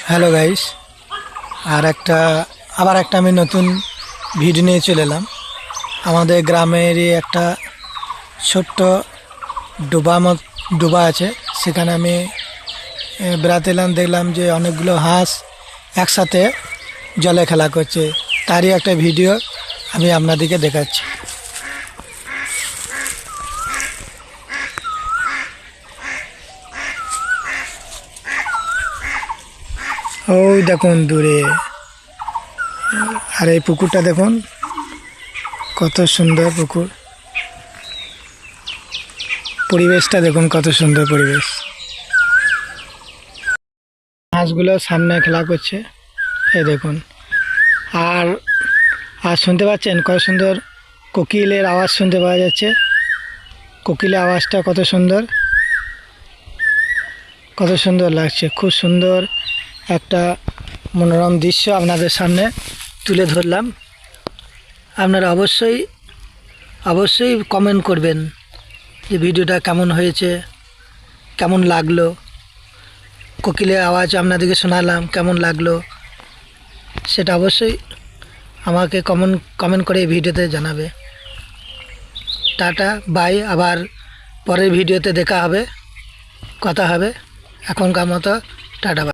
Hello guys, আবার একটা আমি নতুন ভিডিও নিয়ে চলে এলাম। আমাদের গ্রামেরই একটা ছোট্ট ডোবা আছে। সেখানে আমি বেড়াতে এলাম, দেখলাম যে অনেকগুলো হাঁস একসাথে জলে খেলা করছে। তারই একটা ভিডিও আমি আপনাদেরকে দেখাচ্ছি। ওই দেখুন দূরে, আর এই পুকুরটা দেখুন, কত সুন্দর পুকুর। পরিবেশটা দেখুন, কত সুন্দর পরিবেশ। হাঁসগুলো সামনে খেলা করছে, এই দেখুন। আর আর শুনতে পাচ্ছেন কত সুন্দর কোকিলের আওয়াজ শুনতে পাওয়া যাচ্ছে। কোকিলের আওয়াজটা কত সুন্দর, কত সুন্দর লাগছে। খুব সুন্দর একটা মনোরম দৃশ্য আপনাদের সামনে তুলে ধরলাম। আপনারা অবশ্যই অবশ্যই কমেন্ট করবেন যে ভিডিওটা কেমন হয়েছে, কেমন লাগলো। কোকিলের আওয়াজ আপনাদেরকে শোনালাম, কেমন লাগলো সেটা অবশ্যই আমাকে কমেন্ট করে এই ভিডিওতে জানাবে। টাটা বাই, আবার পরের ভিডিওতে দেখা হবে, কথা হবে। এখনকার মতো টাটা বাই।